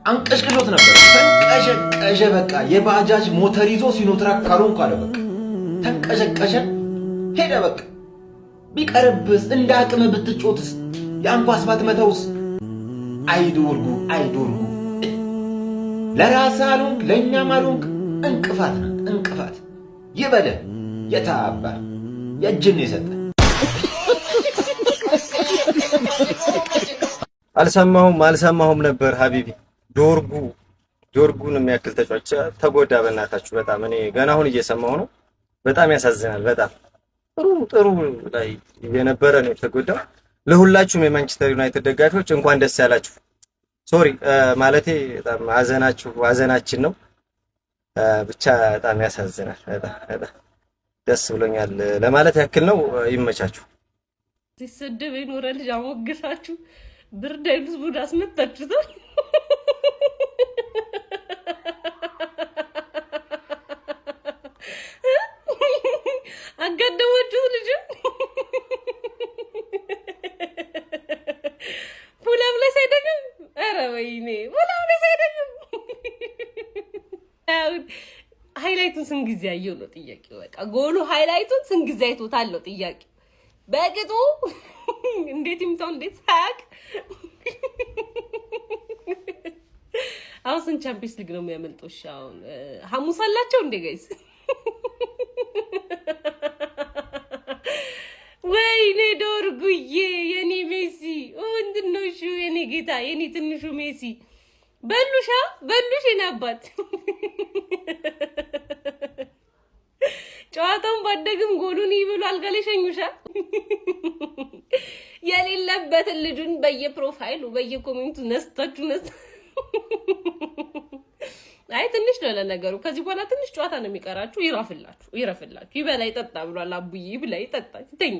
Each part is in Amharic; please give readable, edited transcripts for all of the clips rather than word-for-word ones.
አንቀሽቅሾት ነበር። ተንቀሸቀሸ። በቃ የባጃጅ ሞተር ይዞ ሲኖትራክ ካሮን ካለ በቃ ተንቀሸቀሸ ሄደ። በቃ ቢቀርብስ እንደ አቅም ብትጮትስ የአንኳስ ባትመታውስ? አይዶርጉ ለራስህ አልሆንክ ለእኛም አልሆንክ እንቅፋት ነው እንቅፋት። ይበለ የታባ የእጅን የሰጠ አልሰማሁም ነበር ሀቢቢ። ዶርጉን የሚያክል ተጫዋች ተጎዳ። በእናታችሁ በጣም እኔ ገና አሁን እየሰማሁ ነው። በጣም ያሳዝናል። በጣም ጥሩ ላይ የነበረ ነው የተጎዳው። ለሁላችሁም የማንቸስተር ዩናይትድ ደጋፊዎች እንኳን ደስ ያላችሁ። ሶሪ ማለቴ በጣም ሀዘናችን ነው። ብቻ በጣም ያሳዝናል። በጣም ደስ ብሎኛል ለማለት ያክል ነው። ይመቻችሁ። ሲሰደብ የኖረ ልጅ አሞግሳችሁ ብርድ አይሉት ቡድ አስመታችሁታል። አጋደማችሁት ልጅ ፑላም ላይ ሳይደግም ኧረ ወይኔ ፑላም ላይ ሳይደግም ሃይላይቱን ስንት ጊዜ አየው ነው ጥያቄው። በቃ ጎሉ ሃይላይቱን ስንት ጊዜ አይቶታል ነው ጥያቄው። በቅጡ እንዴት ይምታው እንዴት ሳያቅ አሁን ስንት ቻምፒየንስ ሊግ ነው የሚያመልጠው? አሁን ሐሙስ አላቸው እንዴ ጋይስ? ወይኔ ዶርጉዬ የኔ ሜሲ ምንድነው? እሺ የኔ ጌታ የኔ ትንሹ ሜሲ በሉሽ የኔ አባት። ጨዋታውን ባደግም ጎሉን ይብሉ አልጋ ላይ ሸኙሻ። የሌለበትን ልጁን በየፕሮፋይሉ በየኮሜንቱ ነስታችሁ አይ ትንሽ ነው ለነገሩ። ከዚህ በኋላ ትንሽ ጨዋታ ነው የሚቀራችሁ። ይረፍላችሁ ይበላ ይጠጣ ብሏል አቡዬ። ይብላ ይጠጣ ይተኛ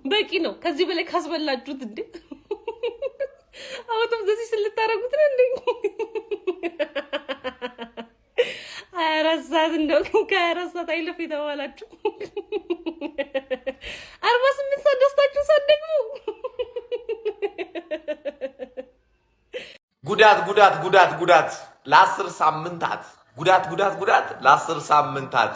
በቂ ነው። ከዚህ በላይ ካስበላችሁት እንዴ አውቶም ዘዚህ ስለታረጉት ነው እንዴ? 24 ሰዓት እንደው ከ24 ሰዓት አይለፍ የተባላችሁ 48 ሰዓት ደስታችሁ ሳደጉ ጉዳት ለ10 ሳምንታት ጉዳት ለ10 ሳምንታት።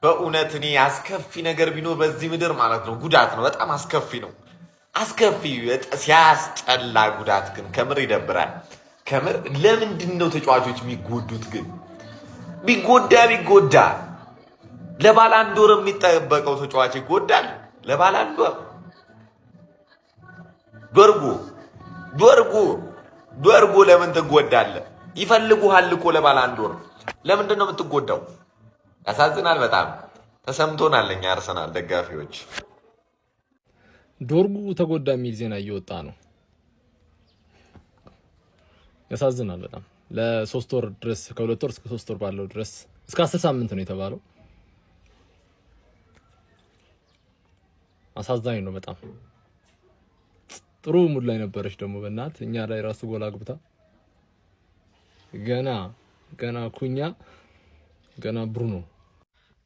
በእውነት እኔ አስከፊ ነገር ቢኖር በዚህ ምድር ማለት ነው ጉዳት ነው። በጣም አስከፊ ነው። አስከፊ ሲያስጠላ ጉዳት ግን ከምር ይደብራል። ከምር ለምንድን ነው ተጫዋቾች የሚጎዱት ግን? ቢጎዳ ለባላንዶር የሚጠበቀው ተጫዋች ይጎዳል። ለባላንዶር ዶርጉ ለምን ትጎዳለህ? ይፈልጉሃል እኮ ለባላንዶር። ለምንድን ነው የምትጎዳው? ያሳዝናል። በጣም ተሰምቶናል እኛ አርሰናል ደጋፊዎች። ዶርጉ ተጎዳ የሚል ዜና እየወጣ ነው። ያሳዝናል በጣም። ለ3 ወር ድረስ ከ2 ወር እስከ 3 ወር ባለው ድረስ እስከ 10 ሳምንት ነው የተባለው። አሳዛኝ ነው በጣም። ጥሩ ሙድ ላይ ነበረች ደግሞ በእናት እኛ ላይ ራሱ ጎል አግብታ ገና ኩኛ ገና ብሩኖ።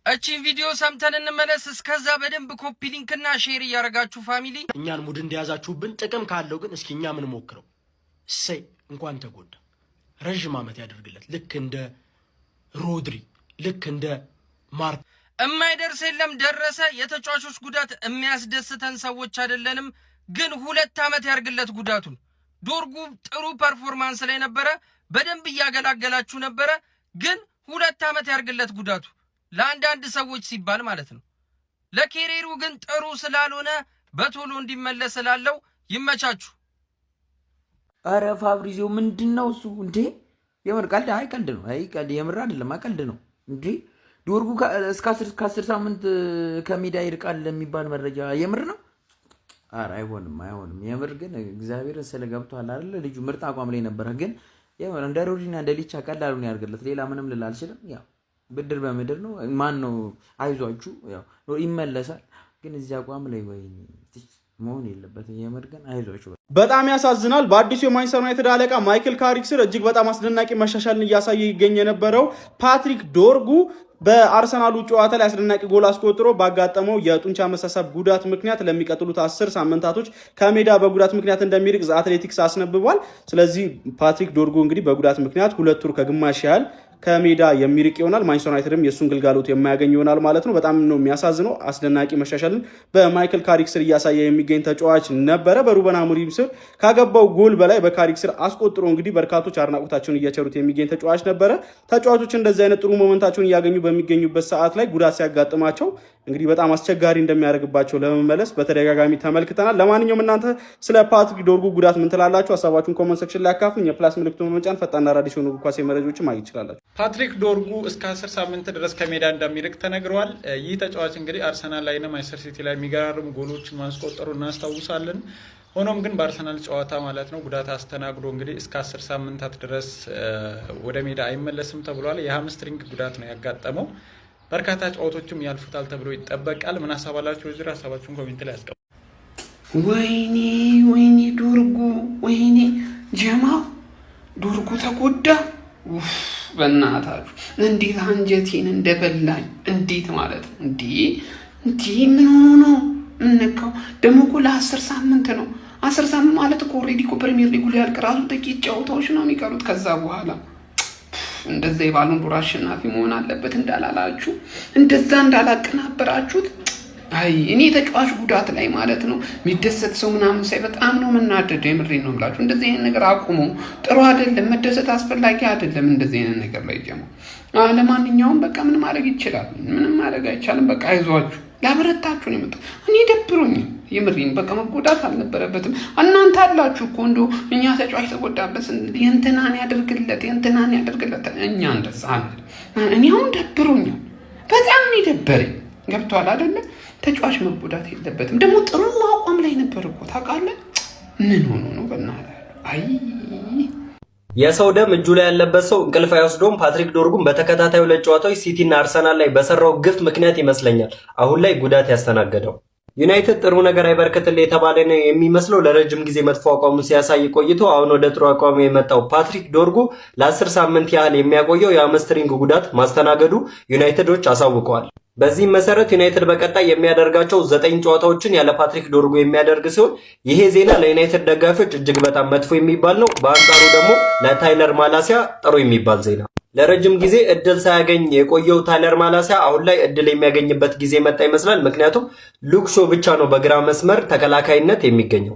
እቺን ቪዲዮ ሰምተን እንመለስ። እስከዛ በደንብ ኮፒ ሊንክና ሼር እያደረጋችሁ ፋሚሊ እኛን ሙድ እንደያዛችሁብን ጥቅም ካለው ግን እስኪ እኛ ምን ሞክረው። እሰይ እንኳን ተጎዳ ረጅም ዓመት ያደርግለት። ልክ እንደ ሮድሪ ልክ እንደ ማርክ የማይደርስ የለም ደረሰ። የተጫዋቾች ጉዳት የሚያስደስተን ሰዎች አይደለንም፣ ግን 2 ዓመት ያርግለት ጉዳቱን። ዶርጉ ጥሩ ፐርፎርማንስ ላይ ነበረ፣ በደንብ እያገላገላችሁ ነበረ፣ ግን 2 ዓመት ያርግለት ጉዳቱ ለአንዳንድ ሰዎች ሲባል ማለት ነው። ለኬሬሩ ግን ጥሩ ስላልሆነ በቶሎ እንዲመለስ ስላለው ይመቻችሁ። አረ ፋብሪዚዮ ምንድነው እሱ እንዴ? የምር ቀልድ? አይ ቀልድ ነው። አይ ቀልድ የምር አይደለም፣ ቀልድ ነው እንዴ? ዶርጉ እስከ 10 ሳምንት ከሜዳ ይርቃል የሚባል መረጃ የምር ነው? አረ አይሆንም። የምር ግን እግዚአብሔር ስለገብቷል አይደል? ልጁ ምርጥ አቋም ላይ ነበረ፣ ግን የምር እንደ ሮድሪና እንደ ሊቻ ቀላሉን ያርግለት። ሌላ ምንም ልል አልችልም። ያው ብድር በምድር ነው። ማን ነው አይዟችሁ፣ ያው ይመለሳል። ግን እዚህ አቋም ላይ ወይ መሆን የለበትም። የምር ግን አይዟችሁ። በጣም ያሳዝናል። በአዲሱ የማንቸስተር ዩናይትድ አለቃ ማይክል ካሪክ ስር እጅግ በጣም አስደናቂ መሻሻልን እያሳየ ይገኝ የነበረው ፓትሪክ ዶርጉ በአርሰናሉ ጨዋታ ላይ አስደናቂ ጎል አስቆጥሮ ባጋጠመው የጡንቻ መሳሳብ ጉዳት ምክንያት ለሚቀጥሉት 10 ሳምንታቶች ከሜዳ በጉዳት ምክንያት እንደሚርቅ ዘ አትሌቲክስ አስነብቧል። ስለዚህ ፓትሪክ ዶርጉ እንግዲህ በጉዳት ምክንያት 2 ወር ከግማሽ ያህል ከሜዳ የሚርቅ ይሆናል። ማንቸስተር ዩናይትድም የሱን ግልጋሎት የማያገኝ ይሆናል ማለት ነው። በጣም ነው የሚያሳዝነው። አስደናቂ መሻሻልን በማይክል ካሪክ ስር እያሳየ የሚገኝ ተጫዋች ነበረ። በሩበን አሞሪም ስር ካገባው ጎል በላይ በካሪክ ስር አስቆጥሮ እንግዲህ በርካቶች አድናቆታቸውን እየቸሩት የሚገኝ ተጫዋች ነበረ። ተጫዋቾች እንደዚህ አይነት ጥሩ ሞመንታቸውን እያገኙ በሚገኙበት ሰዓት ላይ ጉዳት ሲያጋጥማቸው እንግዲህ በጣም አስቸጋሪ እንደሚያደርግባቸው ለመመለስ በተደጋጋሚ ተመልክተናል። ለማንኛውም እናንተ ስለ ፓትሪክ ዶርጉ ጉዳት ምን ትላላችሁ? ሀሳባችሁን ኮመንት ሴክሽን ላይ አካፍሉኝ። የፕላስ ምልክቱን በመጫን ፈጣንና አዳዲስ የሆኑ ኳስ መረጃዎችን ማግኘት ይችላላችሁ። ፓትሪክ ዶርጉ እስከ 10 ሳምንት ድረስ ከሜዳ እንደሚርቅ ተነግሯል። ይህ ተጫዋች እንግዲህ አርሰናል ላይ እና ማንቸስተር ሲቲ ላይ የሚገራርሙ ጎሎችን ማስቆጠሩ እናስታውሳለን። ሆኖም ግን በአርሰናል ጨዋታ ማለት ነው ጉዳት አስተናግዶ እንግዲህ እስከ 10 ሳምንታት ድረስ ወደ ሜዳ አይመለስም ተብሏል። የሃምስትሪንግ ጉዳት ነው ያጋጠመው። በርካታ ጨዋታዎችም ያልፉታል ተብሎ ይጠበቃል። ምን ሀሳብ አላችሁ? እዚህ ሀሳባችሁን ኮሜንት ላይ አስቀምጡ። ወይኔ ዶርጉ፣ ወይኔ ጀማው ዶርጉ ተጎዳ። በእናታችሁ እንዴት አንጀቴን እንደበላኝ እንዴት ማለት ነው እንዴ ምን ሆኖ እንነካው ደግሞ እኮ ለ10 ሳምንት ነው። 10 ሳምንት ማለት እኮ ኦልሬዲ እኮ ፕሪሚየር ሊጉ ላይ ያልቅ ራሱ ጥቂት ጨዋታዎች ነው የሚቀሩት። ከዛ በኋላ እንደዛ የባሎን ዶር አሸናፊ መሆን አለበት እንዳላላችሁ፣ እንደዛ እንዳላቀናበራችሁት። አይ እኔ ተጫዋች ጉዳት ላይ ማለት ነው የሚደሰት ሰው ምናምን ሳይ በጣም ነው የምናደደው። የምሬን ነው የምላችሁ። እንደዚህ አይነት ነገር አቁሙ። ጥሩ አይደለም። መደሰት አስፈላጊ አይደለም እንደዚህ አይነት ነገር ላይ ጀማ። ለማንኛውም በቃ ምን ማድረግ ይችላል? ምንም ማድረግ አይቻልም። በቃ አይዟችሁ፣ ላበረታችሁ ነው የመጣው። እኔ ደብሮኛል የምሬን። በቃ መጎዳት አልነበረበትም። እናንተ አላችሁ እኮ እንደው እኛ ተጫዋች ተጎዳበት የእንትናን ያደርግለት እኛ እንደዛ አለ። እኔ አሁን ደብሮኛል፣ በጣም ነው የደበረኝ። ገብቷል አይደለ? ተጫዋች መጎዳት የለበትም። ደግሞ ጥሩ አቋም ላይ ነበር እኮ ታውቃለህ። ምን ሆኖ ነው በእናትህ? አይ የሰው ደም እጁ ላይ ያለበት ሰው እንቅልፍ አይወስደውም። ፓትሪክ ዶርጉም በተከታታይ 2 ጨዋታዎች ሲቲ እና አርሰናል ላይ በሰራው ግፍ ምክንያት ይመስለኛል አሁን ላይ ጉዳት ያስተናገደው። ዩናይትድ ጥሩ ነገር አይበርክትልህ የተባለ ነው የሚመስለው። ለረጅም ጊዜ መጥፎ አቋሙ ሲያሳይ ቆይቶ አሁን ወደ ጥሩ አቋሙ የመጣው ፓትሪክ ዶርጉ ለ10 ሳምንት ያህል የሚያቆየው የሃምስትሪንግ ጉዳት ማስተናገዱ ዩናይትዶች አሳውቀዋል። በዚህም መሰረት ዩናይትድ በቀጣይ የሚያደርጋቸው 9 ጨዋታዎችን ያለ ፓትሪክ ዶርጉ የሚያደርግ ሲሆን ይሄ ዜና ለዩናይትድ ደጋፊዎች እጅግ በጣም መጥፎ የሚባል ነው። በአንጻሩ ደግሞ ለታይለር ማላሲያ ጥሩ የሚባል ዜና። ለረጅም ጊዜ እድል ሳያገኝ የቆየው ታይለር ማላሲያ አሁን ላይ እድል የሚያገኝበት ጊዜ መጣ ይመስላል። ምክንያቱም ሉክ ሾው ብቻ ነው በግራ መስመር ተከላካይነት የሚገኘው።